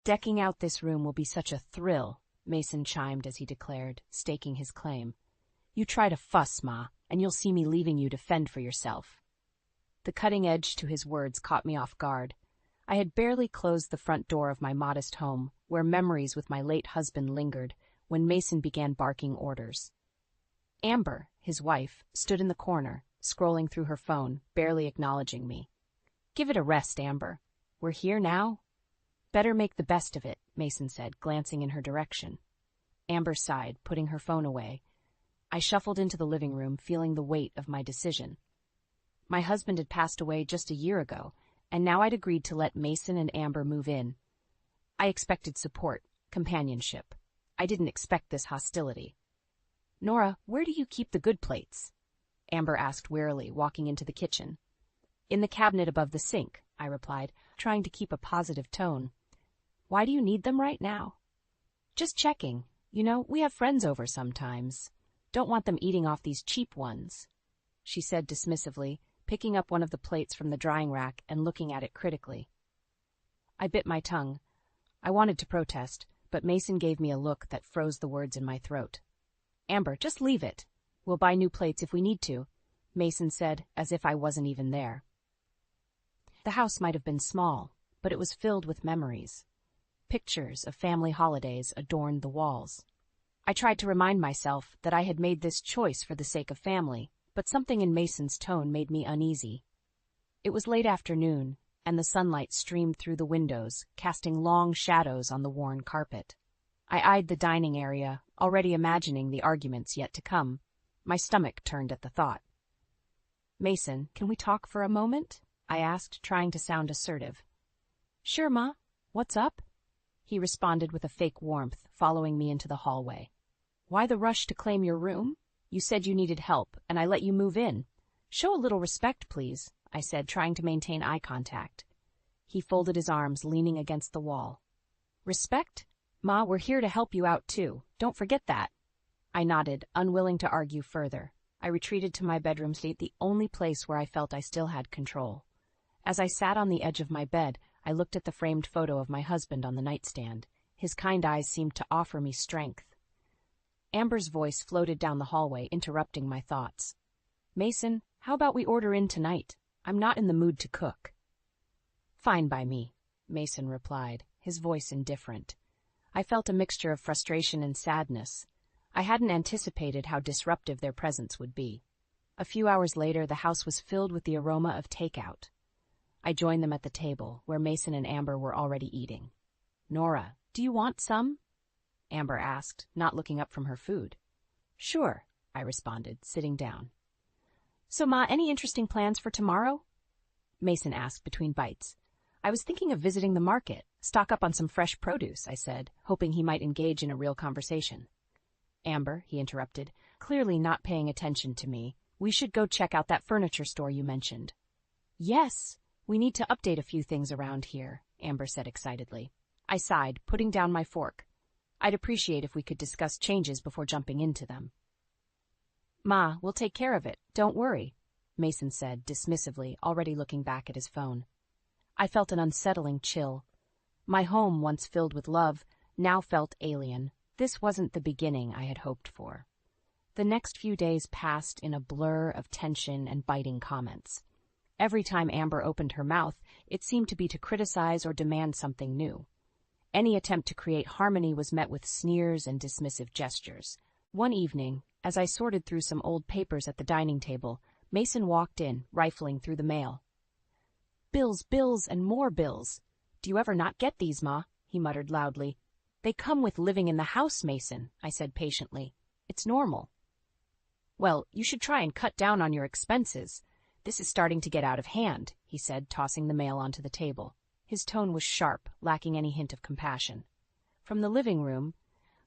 Decking out this room will be such a thrill, Mason chimed as he declared, staking his claim. You try to fuss, Ma, and you'll see me leaving you to fend for yourself. The cutting edge to his words caught me off guard. I had barely closed the front door of my modest home, where memories with my late husband lingered, when Mason began barking orders. Amber, his wife, stood in the corner, scrolling through her phone, barely acknowledging me. Give it a rest, Amber. We're here now. Better make the best of it, Mason said, glancing in her direction. Amber sighed, putting her phone away. I shuffled into the living room, feeling the weight of my decision. My husband had passed away just a year ago, and now I'd agreed to let Mason and Amber move in. I expected support, companionship. I didn't expect this hostility. Nora, where do you keep the good plates? Amber asked wearily, walking into the kitchen. In the cabinet above the sink, I replied, trying to keep a positive tone. Why do you need them right now? Just checking. You know, we have friends over sometimes. Don't want them eating off these cheap ones, she said dismissively, picking up one of the plates from the drying rack and looking at it critically. I bit my tongue. I wanted to protest, but Mason gave me a look that froze the words in my throat. Amber, just leave it. We'll buy new plates if we need to, Mason said, as if I wasn't even there. The house might have been small, but it was filled with memories. Pictures of family holidays adorned the walls. I tried to remind myself that I had made this choice for the sake of family, but something in Mason's tone made me uneasy. It was late afternoon, and the sunlight streamed through the windows, casting long shadows on the worn carpet. I eyed the dining area, already imagining the arguments yet to come. My stomach turned at the thought. Mason, can we talk for a moment? I asked, trying to sound assertive. Sure, Ma. What's up? He responded with a fake warmth, following me into the hallway. Why the rush to claim your room? You said you needed help, and I let you move in. Show a little respect, please, I said, trying to maintain eye contact. He folded his arms, leaning against the wall. Respect? Ma, we're here to help you out, too. Don't forget that. I nodded, unwilling to argue further. I retreated to my bedroom seat, the only place where I felt I still had control. As I sat on the edge of my bed, I looked at the framed photo of my husband on the nightstand. His kind eyes seemed to offer me strength. Amber's voice floated down the hallway, interrupting my thoughts. Mason, how about we order in tonight? I'm not in the mood to cook. Fine by me, Mason replied, his voice indifferent. I felt a mixture of frustration and sadness. I hadn't anticipated how disruptive their presence would be. A few hours later, the house was filled with the aroma of takeout. I joined them at the table, where Mason and Amber were already eating. Nora, do you want some? Amber asked, not looking up from her food. Sure, I responded, sitting down. So, Ma, any interesting plans for tomorrow? Mason asked between bites. I was thinking of visiting the market, stock up on some fresh produce, I said, hoping he might engage in a real conversation. Amber, he interrupted, clearly not paying attention to me. We should go check out that furniture store you mentioned. Yes, we need to update a few things around here, Amber said excitedly. I sighed, putting down my fork. I'd appreciate if we could discuss changes before jumping into them. Ma, we'll take care of it, don't worry, Mason said dismissively, already looking back at his phone. I felt an unsettling chill. My home, once filled with love, now felt alien. This wasn't the beginning I had hoped for. The next few days passed in a blur of tension and biting comments. Every time Amber opened her mouth, it seemed to be to criticize or demand something new. Any attempt to create harmony was met with sneers and dismissive gestures. One evening, as I sorted through some old papers at the dining table, Mason walked in, rifling through the mail. Bills, bills, and more bills. Do you ever not get these, Ma? He muttered loudly. They come with living in the house, Mason, I said patiently. It's normal. Well, you should try and cut down on your expenses. This is starting to get out of hand, he said, tossing the mail onto the table. His tone was sharp, lacking any hint of compassion. From the living room,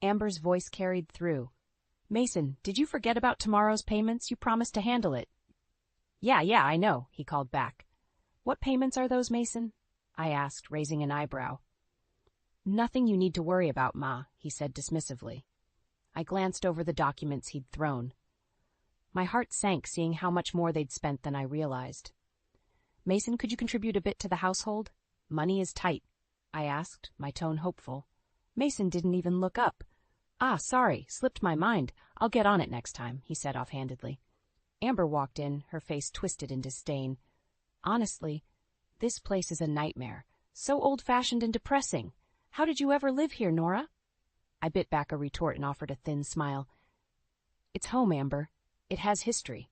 Amber's voice carried through. Mason, did you forget about tomorrow's payments? You promised to handle it. Yeah, I know, he called back. What payments are those, Mason? I asked, raising an eyebrow. Nothing you need to worry about, Ma, he said dismissively. I glanced over the documents he'd thrown. My heart sank seeing how much more they'd spent than I realized. Mason, could you contribute a bit to the household? Money is tight, I asked, my tone hopeful. Mason didn't even look up. Ah, sorry, slipped my mind. I'll get on it next time, he said offhandedly. Amber walked in, her face twisted in disdain. Honestly, this place is a nightmare. So old-fashioned and depressing. How did you ever live here, Nora? I bit back a retort and offered a thin smile. It's home, Amber. It has history.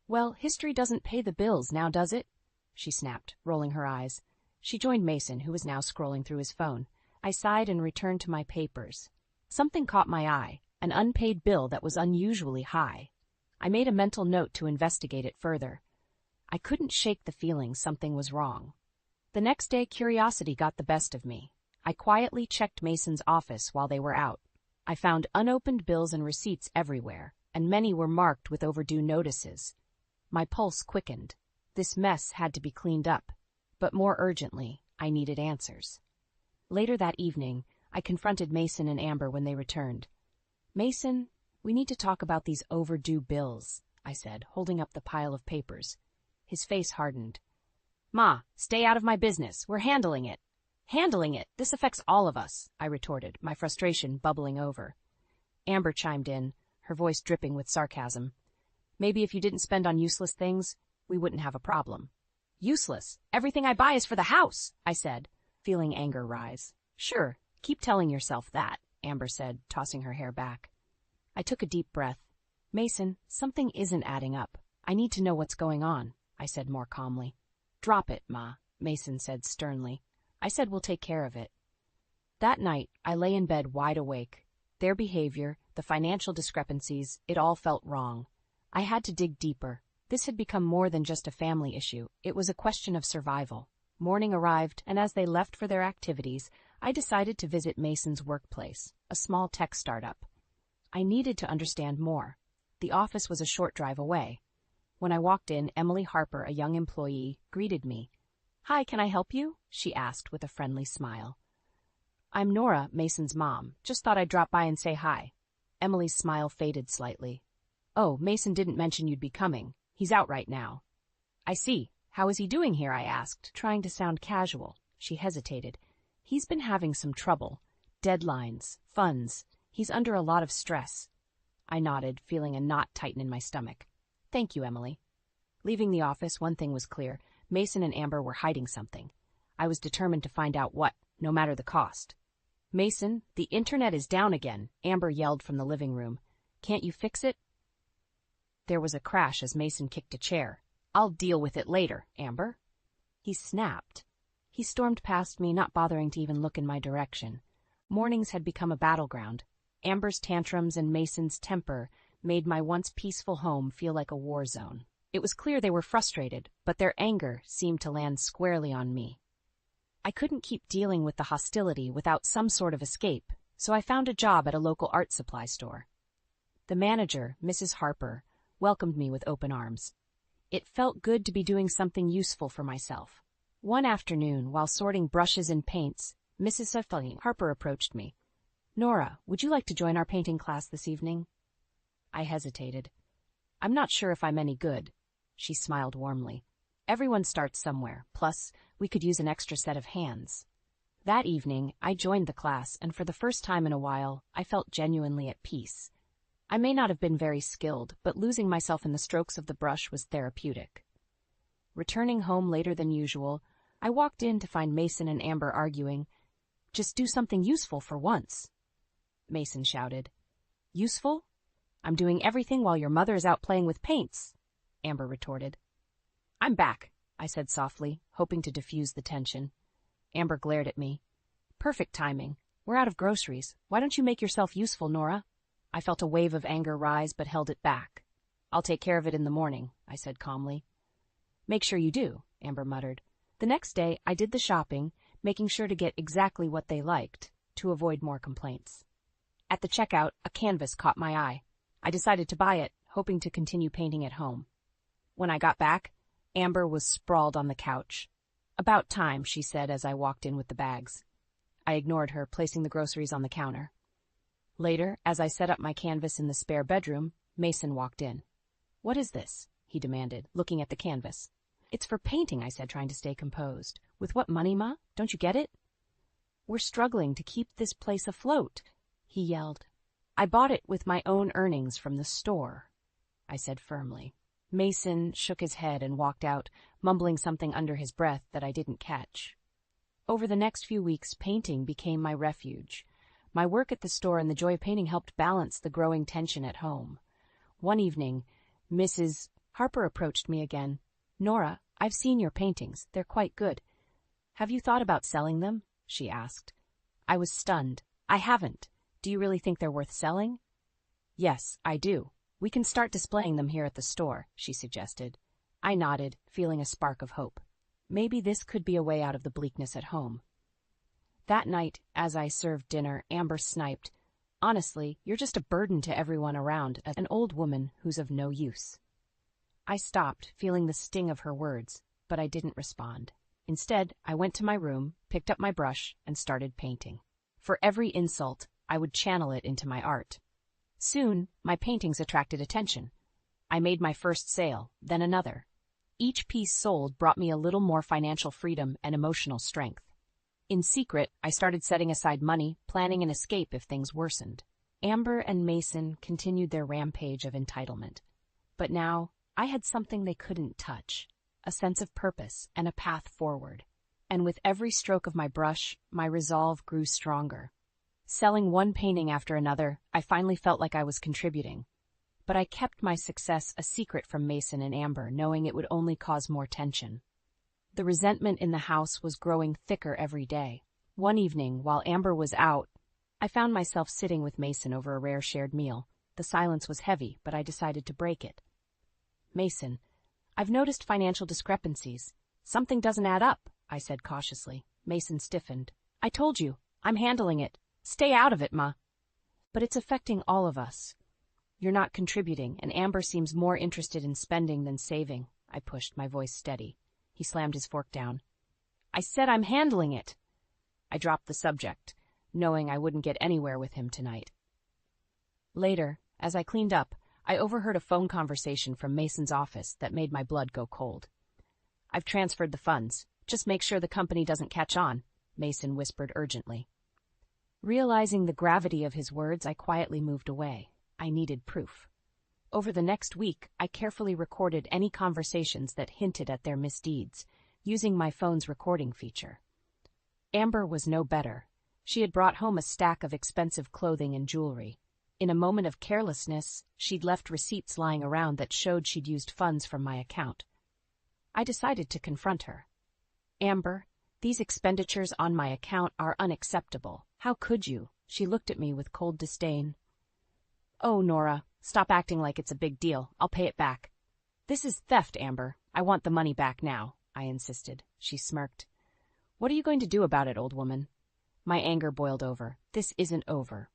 Well, history doesn't pay the bills, now does it? She snapped, rolling her eyes. She joined Mason, who was now scrolling through his phone. I sighed and returned to my papers. Something caught my eye, an unpaid bill that was unusually high. I made a mental note to investigate it further. I couldn't shake the feeling something was wrong. The next day, curiosity got the best of me. I quietly checked Mason's office while they were out. I found unopened bills and receipts everywhere, and many were marked with overdue notices. My pulse quickened. This mess had to be cleaned up, but more urgently, I needed answers. Later that evening, I confronted Mason and Amber when they returned. Mason, we need to talk about these overdue bills, I said, holding up the pile of papers. His face hardened. Ma, stay out of my business. We're handling it. Handling it? This affects all of us, I retorted, my frustration bubbling over. Amber chimed in, her voice dripping with sarcasm. Maybe if you didn't spend on useless things, we wouldn't have a problem. Useless? Everything I buy is for the house, I said, feeling anger rise. Sure, keep telling yourself that, Amber said, tossing her hair back. I took a deep breath. Mason, something isn't adding up. I need to know what's going on, I said more calmly. Drop it, Ma, Mason said sternly. I said we'll take care of it. That night, I lay in bed wide awake. Their behavior, the financial discrepancies, it all felt wrong. I had to dig deeper. This had become more than just a family issue. It was a question of survival. Morning arrived, and as they left for their activities, I decided to visit Mason's workplace, a small tech startup. I needed to understand more. The office was a short drive away. When I walked in, Emily Harper, a young employee, greeted me. Hi, can I help you? She asked with a friendly smile. I'm Nora, Mason's mom. Just thought I'd drop by and say hi. Emily's smile faded slightly. Oh, Mason didn't mention you'd be coming. He's out right now. I see. How is he doing here? I asked, trying to sound casual. She hesitated. He's been having some trouble. Deadlines, funds. He's under a lot of stress. I nodded, feeling a knot tighten in my stomach. Thank you, Emily. Leaving the office, one thing was clear. Mason and Amber were hiding something. I was determined to find out what, no matter the cost. Mason, the internet is down again, Amber yelled from the living room. Can't you fix it? There was a crash as Mason kicked a chair. I'll deal with it later, Amber. He snapped. He stormed past me, not bothering to even look in my direction. Mornings had become a battleground. Amber's tantrums and Mason's temper made my once peaceful home feel like a war zone. It was clear they were frustrated, but their anger seemed to land squarely on me. I couldn't keep dealing with the hostility without some sort of escape, so I found a job at a local art supply store. The manager, Mrs. Harper, welcomed me with open arms. It felt good to be doing something useful for myself. One afternoon, while sorting brushes and paints, Mrs. Harper approached me. Nora, would you like to join our painting class this evening? I hesitated. I'm not sure if I'm any good. She smiled warmly. Everyone starts somewhere, plus we could use an extra set of hands. That evening, I joined the class, and for the first time in a while, I felt genuinely at peace. I may not have been very skilled, but losing myself in the strokes of the brush was therapeutic. Returning home later than usual, I walked in to find Mason and Amber arguing. Just do something useful for once, Mason shouted. Useful? I'm doing everything while your mother is out playing with paints, Amber retorted. I'm back, I said softly, hoping to diffuse the tension. Amber glared at me. Perfect timing. We're out of groceries. Why don't you make yourself useful, Nora? I felt a wave of anger rise but held it back. I'll take care of it in the morning, I said calmly. Make sure you do, Amber muttered. The next day, I did the shopping, making sure to get exactly what they liked, to avoid more complaints. At the checkout, a canvas caught my eye. I decided to buy it, hoping to continue painting at home. When I got back, Amber was sprawled on the couch. About time, she said as I walked in with the bags. I ignored her, placing the groceries on the counter. Later, as I set up my canvas in the spare bedroom, Mason walked in. What is this? He demanded, looking at the canvas. It's for painting, I said, trying to stay composed. With what money, Ma? Don't you get it? We're struggling to keep this place afloat, he yelled. I bought it with my own earnings from the store, I said firmly. Mason shook his head and walked out, mumbling something under his breath that I didn't catch. Over the next few weeks, painting became my refuge. My work at the store and the joy of painting helped balance the growing tension at home. One evening, Mrs. Harper approached me again. Nora, I've seen your paintings. They're quite good. Have you thought about selling them? She asked. I was stunned. I haven't. Do you really think they're worth selling? Yes, I do. We can start displaying them here at the store, she suggested. I nodded, feeling a spark of hope. Maybe this could be a way out of the bleakness at home. That night, as I served dinner, Amber sniped, Honestly, you're just a burden to everyone around, an old woman who's of no use. I stopped, feeling the sting of her words, but I didn't respond. Instead, I went to my room, picked up my brush, and started painting. For every insult, I would channel it into my art. Soon, my paintings attracted attention. I made my first sale, then another. Each piece sold brought me a little more financial freedom and emotional strength. In secret, I started setting aside money, planning an escape if things worsened. Amber and Mason continued their rampage of entitlement. But now, I had something they couldn't touch, a sense of purpose and a path forward. And with every stroke of my brush, my resolve grew stronger. Selling one painting after another, I finally felt like I was contributing. But I kept my success a secret from Mason and Amber, knowing it would only cause more tension. The resentment in the house was growing thicker every day. One evening, while Amber was out, I found myself sitting with Mason over a rare shared meal. The silence was heavy, but I decided to break it. Mason, I've noticed financial discrepancies. Something doesn't add up, I said cautiously. Mason stiffened. I told you, I'm handling it. Stay out of it, Ma. But it's affecting all of us. You're not contributing, and Amber seems more interested in spending than saving. I pushed, my voice steady. He slammed his fork down. I said I'm handling it. I dropped the subject, knowing I wouldn't get anywhere with him tonight. Later, as I cleaned up, I overheard a phone conversation from Mason's office that made my blood go cold. I've transferred the funds. Just make sure the company doesn't catch on, Mason whispered urgently. Realizing the gravity of his words, I quietly moved away. I needed proof. Over the next week, I carefully recorded any conversations that hinted at their misdeeds, using my phone's recording feature. Amber was no better. She had brought home a stack of expensive clothing and jewelry. In a moment of carelessness, she'd left receipts lying around that showed she'd used funds from my account. I decided to confront her. Amber, these expenditures on my account are unacceptable. How could you? She looked at me with cold disdain. Oh, Nora, stop acting like it's a big deal. I'll pay it back. This is theft, Amber. I want the money back now, I insisted. She smirked. What are you going to do about it, old woman? My anger boiled over. This isn't over.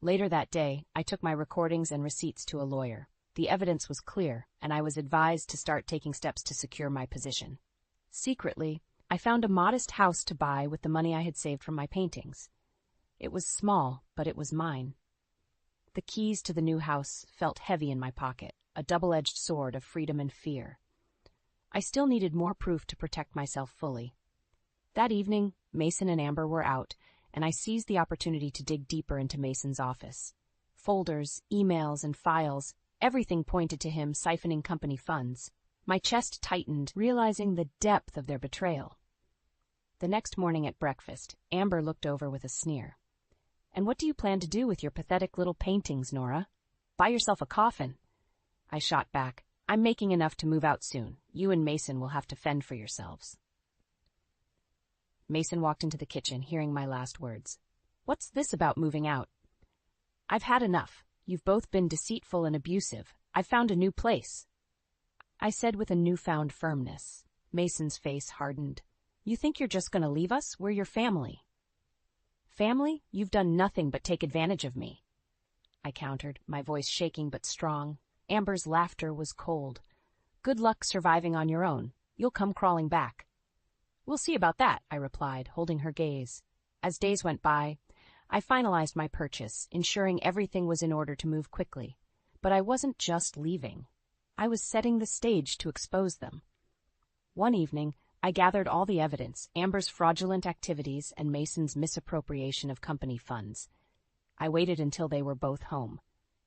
Later that day, I took my recordings and receipts to a lawyer. The evidence was clear, and I was advised to start taking steps to secure my position. Secretly, I found a modest house to buy with the money I had saved from my paintings. It was small, but it was mine. The keys to the new house felt heavy in my pocket, a double-edged sword of freedom and fear. I still needed more proof to protect myself fully. That evening, Mason and Amber were out, and I seized the opportunity to dig deeper into Mason's office. Folders, emails, and files, everything pointed to him siphoning company funds. My chest tightened, realizing the depth of their betrayal. The next morning at breakfast, Amber looked over with a sneer. And what do you plan to do with your pathetic little paintings, Nora? Buy yourself a coffin. I shot back. I'm making enough to move out soon. You and Mason will have to fend for yourselves. Mason walked into the kitchen, hearing my last words. What's this about moving out? I've had enough. You've both been deceitful and abusive. I've found a new place, I said with a newfound firmness. Mason's face hardened. You think you're just going to leave us? We're your family. Family? You've done nothing but take advantage of me, I countered, my voice shaking but strong. Amber's laughter was cold. Good luck surviving on your own. You'll come crawling back. We'll see about that, I replied, holding her gaze. As days went by, I finalized my purchase, ensuring everything was in order to move quickly. But I wasn't just leaving. I was setting the stage to expose them. One evening, I gathered all the evidence, Amber's fraudulent activities and Mason's misappropriation of company funds. I waited until they were both home.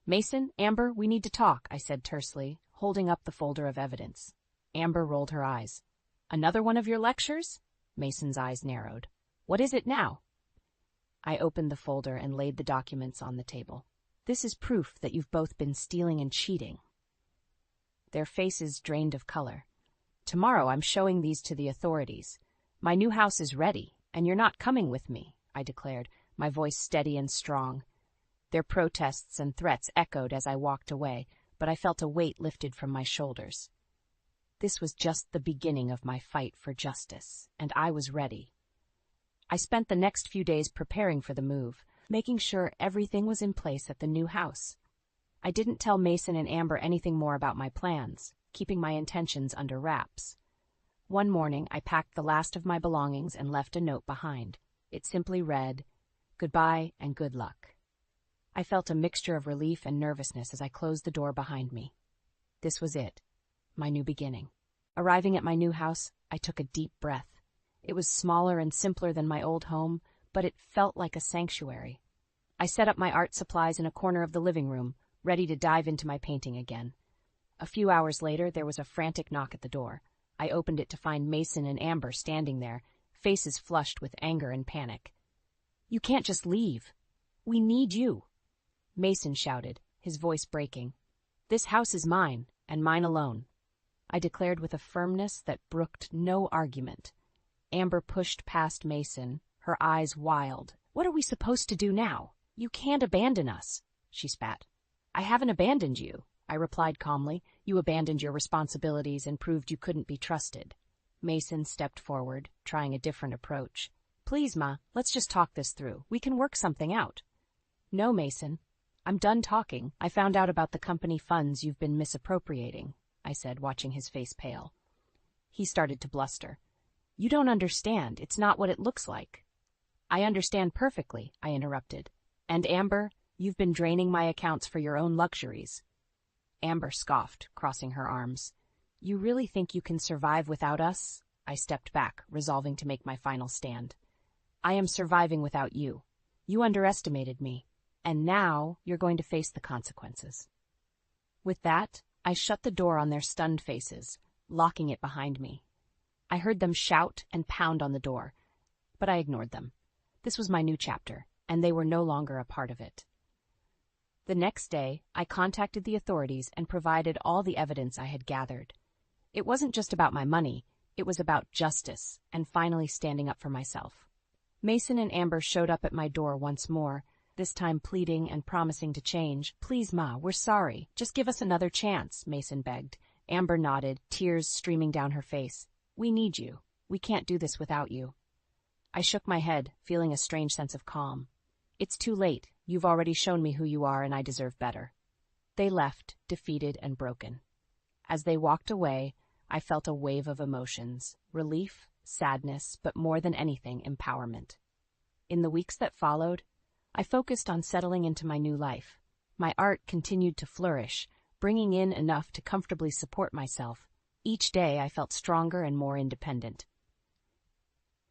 "Mason, Amber, we need to talk," I said tersely, holding up the folder of evidence. Amber rolled her eyes. "Another one of your lectures?" Mason's eyes narrowed. "What is it now?" I opened the folder and laid the documents on the table. "This is proof that you've both been stealing and cheating." Their faces drained of color. "Tomorrow I'm showing these to the authorities. My new house is ready, and you're not coming with me," I declared, my voice steady and strong. Their protests and threats echoed as I walked away, but I felt a weight lifted from my shoulders. This was just the beginning of my fight for justice, and I was ready. I spent the next few days preparing for the move, making sure everything was in place at the new house. I didn't tell Mason and Amber anything more about my plans, keeping my intentions under wraps. One morning, I packed the last of my belongings and left a note behind. It simply read, "Goodbye and good luck." I felt a mixture of relief and nervousness as I closed the door behind me. This was it, my new beginning. Arriving at my new house, I took a deep breath. It was smaller and simpler than my old home, but it felt like a sanctuary. I set up my art supplies in a corner of the living room, ready to dive into my painting again. A few hours later, there was a frantic knock at the door. I opened it to find Mason and Amber standing there, faces flushed with anger and panic. "You can't just leave. We need you," Mason shouted, his voice breaking. "This house is mine, and mine alone," I declared with a firmness that brooked no argument. Amber pushed past Mason, her eyes wild. "What are we supposed to do now? You can't abandon us," she spat. "I haven't abandoned you," I replied calmly. "You abandoned your responsibilities and proved you couldn't be trusted." Mason stepped forward, trying a different approach. "Please, Ma, let's just talk this through. We can work something out." "No, Mason. I'm done talking. I found out about the company funds you've been misappropriating," I said, watching his face pale. He started to bluster. "You don't understand. It's not what it looks like." "I understand perfectly," I interrupted. "And Amber, you've been draining my accounts for your own luxuries." Amber scoffed, crossing her arms. "You really think you can survive without us?" I stepped back, resolving to make my final stand. "I am surviving without you. You underestimated me, and now you're going to face the consequences." With that, I shut the door on their stunned faces, locking it behind me. I heard them shout and pound on the door, but I ignored them. This was my new chapter, and they were no longer a part of it. The next day, I contacted the authorities and provided all the evidence I had gathered. It wasn't just about my money, it was about justice and finally standing up for myself. Mason and Amber showed up at my door once more, this time pleading and promising to change. "Please, Ma, we're sorry. Just give us another chance," Mason begged. Amber nodded, tears streaming down her face. "We need you. We can't do this without you." I shook my head, feeling a strange sense of calm. "It's too late. You've already shown me who you are, and I deserve better." They left, defeated and broken. As they walked away, I felt a wave of emotions, relief, sadness, but more than anything, empowerment. In the weeks that followed, I focused on settling into my new life. My art continued to flourish, bringing in enough to comfortably support myself. Each day I felt stronger and more independent.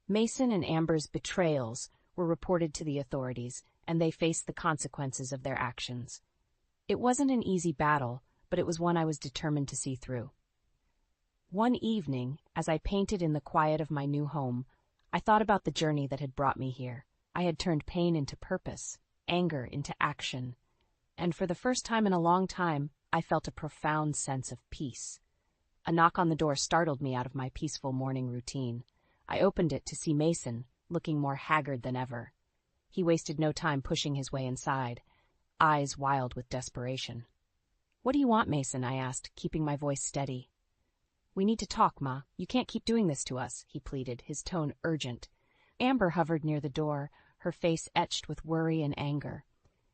Mason and Amber's betrayals were reported to the authorities, and they faced the consequences of their actions. It wasn't an easy battle, but it was one I was determined to see through. One evening, as I painted in the quiet of my new home, I thought about the journey that had brought me here. I had turned pain into purpose, anger into action, and for the first time in a long time, I felt a profound sense of peace. A knock on the door startled me out of my peaceful morning routine. I opened it to see Mason, looking more haggard than ever. He wasted no time pushing his way inside, eyes wild with desperation. "What do you want, Mason?" I asked, keeping my voice steady. "We need to talk, Ma. You can't keep doing this to us," he pleaded, his tone urgent. Amber hovered near the door, her face etched with worry and anger.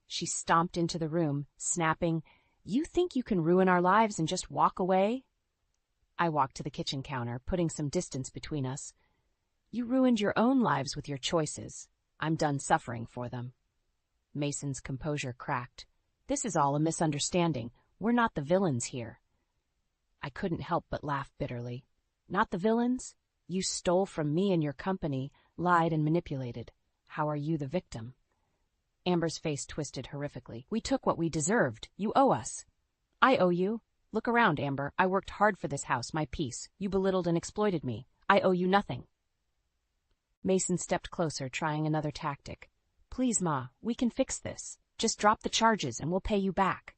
She stomped into the room, snapping, "You think you can ruin our lives and just walk away?" I walked to the kitchen counter, putting some distance between us. "You ruined your own lives with your choices. I'm done suffering for them." Mason's composure cracked. "This is all a misunderstanding. We're not the villains here." I couldn't help but laugh bitterly. "Not the villains? You stole from me and your company, lied and manipulated. How are you the victim? Amber's face twisted horrifically. We took what we deserved. You owe us. I owe you. Look around, Amber. I worked hard for this house, my peace. You belittled and exploited me. I owe you nothing. Mason stepped closer, trying another tactic. Please, Ma, we can fix this. Just drop the charges and we'll pay you back.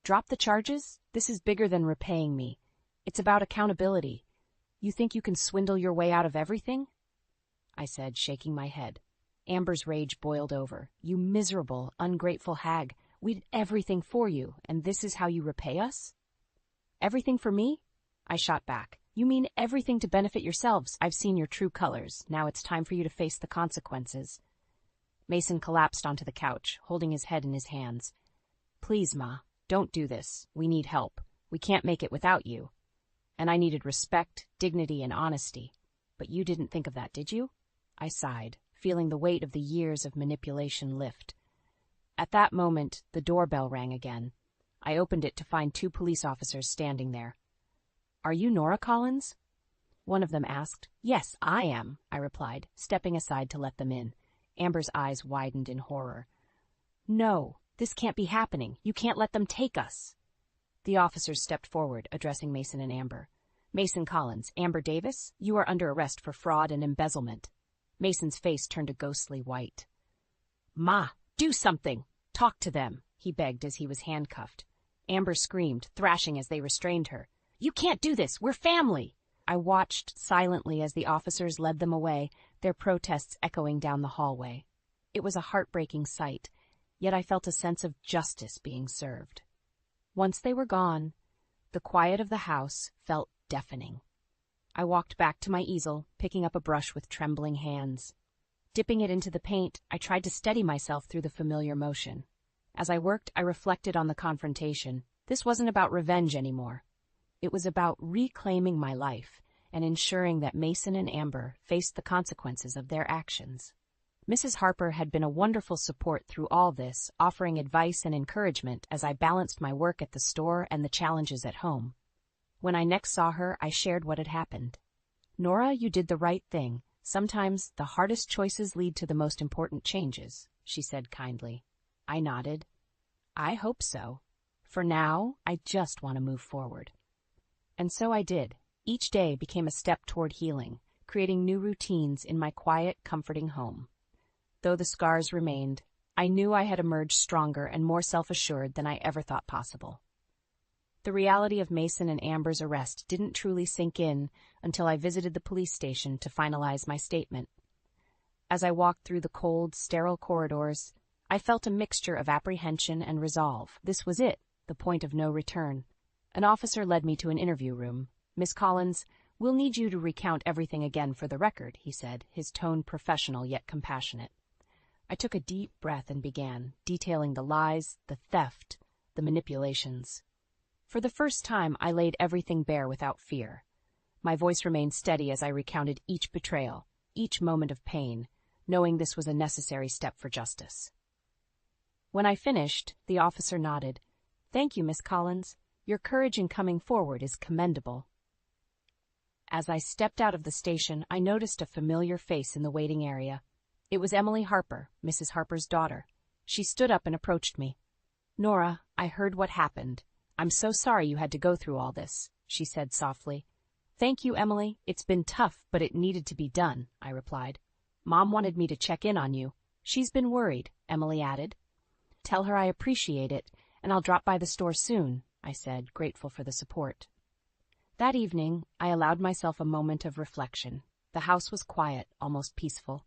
Drop the charges? This is bigger than repaying me. It's about accountability. You think you can swindle your way out of everything? I said, shaking my head. Amber's rage boiled over. You miserable, ungrateful hag. We did everything for you, and this is how you repay us? Everything for me? I shot back. You mean everything to benefit yourselves? I've seen your true colors. Now it's time for you to face the consequences. Mason collapsed onto the couch, holding his head in his hands. Please, Ma, don't do this. We need help. We can't make it without you. And I needed respect, dignity, and honesty. But you didn't think of that, did you? I sighed, feeling the weight of the years of manipulation lift. At that moment, the doorbell rang again. I opened it to find 2 police officers standing there. Are you Nora Collins? One of them asked. Yes, I am, I replied, stepping aside to let them in. Amber's eyes widened in horror. No, this can't be happening. You can't let them take us. The officers stepped forward, addressing Mason and Amber. Mason Collins, Amber Davis, you are under arrest for fraud and embezzlement. Mason's face turned a ghostly white. Ma, do something! Talk to them, he begged as he was handcuffed. Amber screamed, thrashing as they restrained her. You can't do this! We're family! I watched silently as the officers led them away, their protests echoing down the hallway. It was a heartbreaking sight, yet I felt a sense of justice being served. Once they were gone, the quiet of the house felt deafening. I walked back to my easel, picking up a brush with trembling hands. Dipping it into the paint, I tried to steady myself through the familiar motion. As I worked, I reflected on the confrontation. This wasn't about revenge anymore. It was about reclaiming my life and ensuring that Mason and Amber faced the consequences of their actions. Mrs. Harper had been a wonderful support through all this, offering advice and encouragement as I balanced my work at the store and the challenges at home. When I next saw her, I shared what had happened. Nora, you did the right thing. Sometimes the hardest choices lead to the most important changes, she said kindly. I nodded. I hope so. For now, I just want to move forward. And so I did. Each day became a step toward healing, creating new routines in my quiet, comforting home. Though the scars remained, I knew I had emerged stronger and more self-assured than I ever thought possible. The reality of Mason and Amber's arrest didn't truly sink in until I visited the police station to finalize my statement. As I walked through the cold, sterile corridors, I felt a mixture of apprehension and resolve. This was it, the point of no return. An officer led me to an interview room. Miss Collins, we'll need you to recount everything again for the record, he said, his tone professional yet compassionate. I took a deep breath and began, detailing the lies, the theft, the manipulations. For the first time, I laid everything bare without fear. My voice remained steady as I recounted each betrayal, each moment of pain, knowing this was a necessary step for justice. When I finished, the officer nodded. Thank you, Miss Collins. Your courage in coming forward is commendable. As I stepped out of the station, I noticed a familiar face in the waiting area. It was Emily Harper, Mrs. Harper's daughter. She stood up and approached me. Nora, I heard what happened. I'm so sorry you had to go through all this, she said softly. Thank you, Emily. It's been tough, but it needed to be done, I replied. Mom wanted me to check in on you. She's been worried, Emily added. Tell her I appreciate it, and I'll drop by the store soon, I said, grateful for the support. That evening, I allowed myself a moment of reflection. The house was quiet, almost peaceful.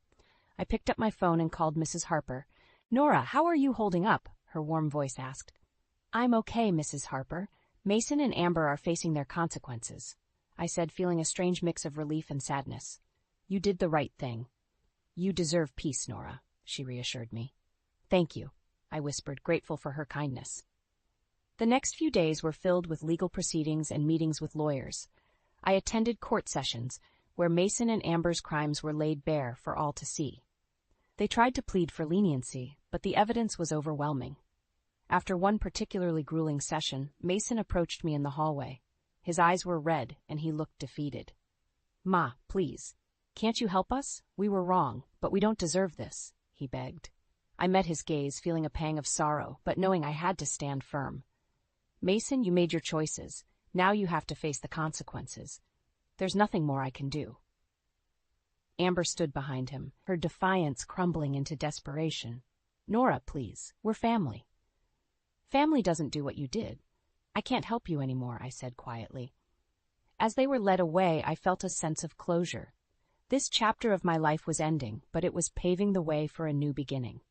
I picked up my phone and called Mrs. Harper. Nora, how are you holding up? Her warm voice asked. I'm okay, Mrs. Harper. Mason and Amber are facing their consequences, I said, feeling a strange mix of relief and sadness. You did the right thing. You deserve peace, Nora, she reassured me. Thank you, I whispered, grateful for her kindness. The next few days were filled with legal proceedings and meetings with lawyers. I attended court sessions, where Mason and Amber's crimes were laid bare for all to see. They tried to plead for leniency, but the evidence was overwhelming. After one particularly grueling session, Mason approached me in the hallway. His eyes were red, and he looked defeated. Ma, please. Can't you help us? We were wrong, but we don't deserve this, he begged. I met his gaze, feeling a pang of sorrow, but knowing I had to stand firm. Mason, you made your choices. Now you have to face the consequences. There's nothing more I can do. Amber stood behind him, her defiance crumbling into desperation. Nora, please, we're family. Family doesn't do what you did. I can't help you anymore, I said quietly. As they were led away, I felt a sense of closure. This chapter of my life was ending, but it was paving the way for a new beginning.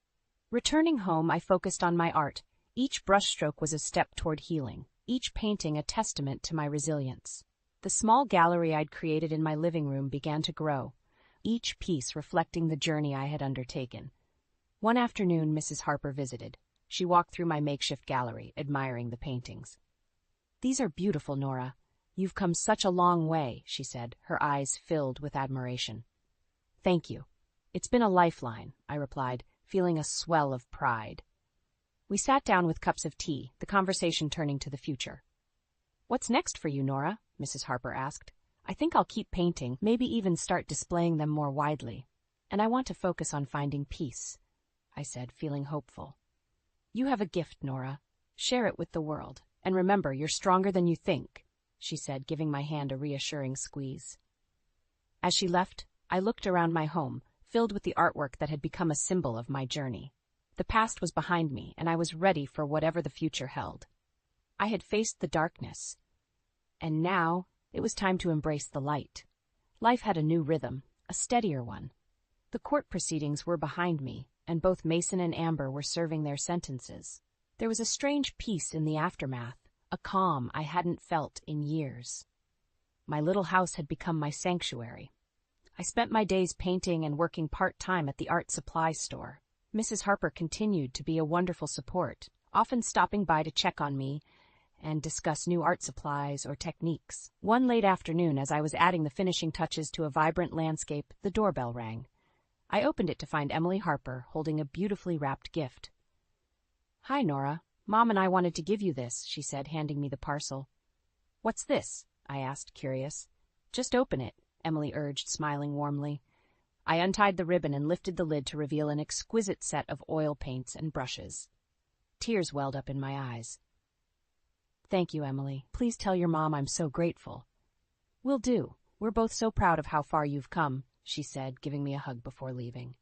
Returning home, I focused on my art. Each brushstroke was a step toward healing, each painting a testament to my resilience. The small gallery I'd created in my living room began to grow, each piece reflecting the journey I had undertaken. One afternoon, Mrs. Harper visited. She walked through my makeshift gallery, admiring the paintings. "These are beautiful, Nora. You've come such a long way," she said, her eyes filled with admiration. "Thank you. It's been a lifeline," I replied, feeling a swell of pride. We sat down with cups of tea, the conversation turning to the future. "What's next for you, Nora?" Mrs. Harper asked. "I think I'll keep painting, maybe even start displaying them more widely. And I want to focus on finding peace," I said, feeling hopeful. "You have a gift, Nora. Share it with the world. And remember, you're stronger than you think," she said, giving my hand a reassuring squeeze. As she left, I looked around my home, filled with the artwork that had become a symbol of my journey. The past was behind me, and I was ready for whatever the future held. I had faced the darkness, and now it was time to embrace the light. Life had a new rhythm, a steadier one. The court proceedings were behind me, and both Mason and Amber were serving their sentences. There was a strange peace in the aftermath, a calm I hadn't felt in years. My little house had become my sanctuary. I spent my days painting and working part-time at the art supply store. Mrs. Harper continued to be a wonderful support, often stopping by to check on me and discuss new art supplies or techniques. One late afternoon, as I was adding the finishing touches to a vibrant landscape, the doorbell rang. I opened it to find Emily Harper holding a beautifully wrapped gift. "Hi, Nora. Mom and I wanted to give you this," she said, handing me the parcel. "What's this?" I asked, curious. "Just open it," Emily urged, smiling warmly. I untied the ribbon and lifted the lid to reveal an exquisite set of oil paints and brushes. Tears welled up in my eyes. "Thank you, Emily. Please tell your mom I'm so grateful." "Will do. We're both so proud of how far you've come," she said, giving me a hug before leaving.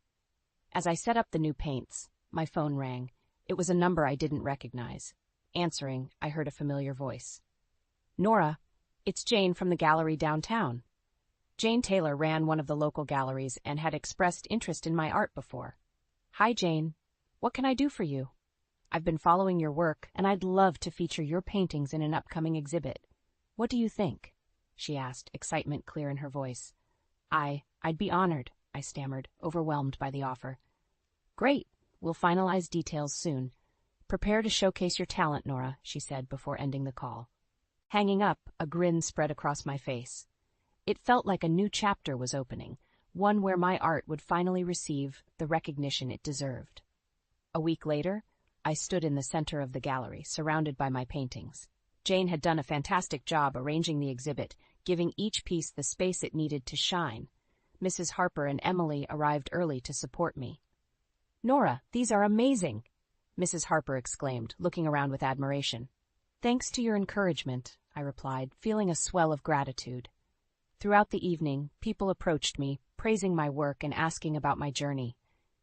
As I set up the new paints, my phone rang. It was a number I didn't recognize. Answering, I heard a familiar voice. "Nora, it's Jane from the gallery downtown." Jane Taylor ran one of the local galleries and had expressed interest in my art before. "Hi, Jane. What can I do for you? I've been following your work, and I'd love to feature your paintings in an upcoming exhibit. What do you think?" she asked, excitement clear in her voice. I'd be honored," I stammered, overwhelmed by the offer. "Great. We'll finalize details soon. Prepare to showcase your talent, Nora," she said before ending the call. Hanging up, a grin spread across my face. It felt like a new chapter was opening, one where my art would finally receive the recognition it deserved. A week later, I stood in the center of the gallery, surrounded by my paintings. Jane had done a fantastic job arranging the exhibit, giving each piece the space it needed to shine. Mrs. Harper and Emily arrived early to support me. "Nora, these are amazing!" Mrs. Harper exclaimed, looking around with admiration. "Thanks to your encouragement," I replied, feeling a swell of gratitude. Throughout the evening, people approached me, praising my work and asking about my journey.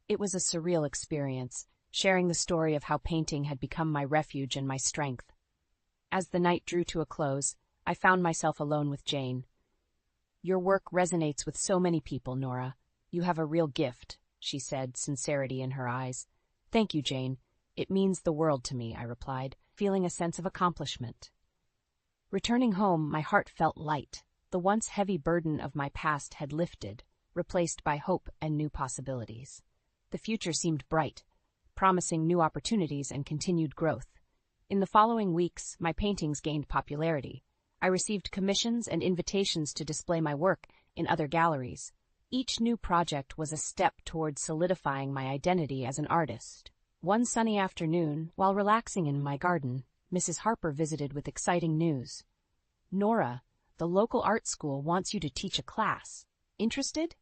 It was a surreal experience, sharing the story of how painting had become my refuge and my strength. As the night drew to a close, I found myself alone with Jane. "Your work resonates with so many people, Nora. You have a real gift," she said, sincerity in her eyes. "Thank you, Jane. It means the world to me," I replied, feeling a sense of accomplishment. Returning home, my heart felt light. The once heavy burden of my past had lifted, replaced by hope and new possibilities. The future seemed bright, promising new opportunities and continued growth. In the following weeks, my paintings gained popularity. I received commissions and invitations to display my work in other galleries. Each new project was a step toward solidifying my identity as an artist. One sunny afternoon, while relaxing in my garden, Mrs. Harper visited with exciting news. "Nora, The local art school wants you to teach a class. Interested?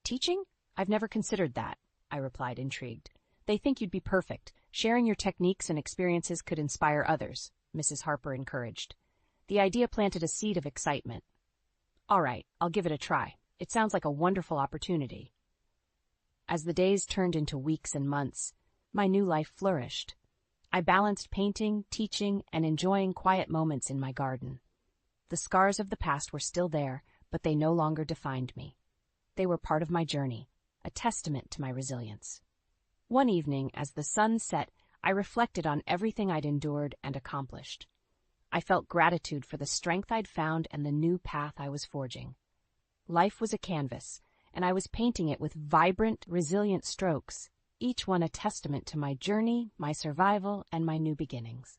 Teaching? I've never considered that, I replied, intrigued. They think you'd be perfect. Sharing your techniques and experiences could inspire others, Mrs. Harper encouraged. The idea planted a seed of excitement. All right, I'll give it a try. It sounds like a wonderful opportunity. As the days turned into weeks and months, my new life flourished. I balanced painting, teaching, and enjoying quiet moments in my garden. The scars of the past were still there, but they no longer defined me. They were part of my journey, a testament to my resilience. One evening, as the sun set, I reflected on everything I'd endured and accomplished. I felt gratitude for the strength I'd found and the new path I was forging. Life was a canvas, and I was painting it with vibrant, resilient strokes, each one a testament to my journey, my survival, and my new beginnings.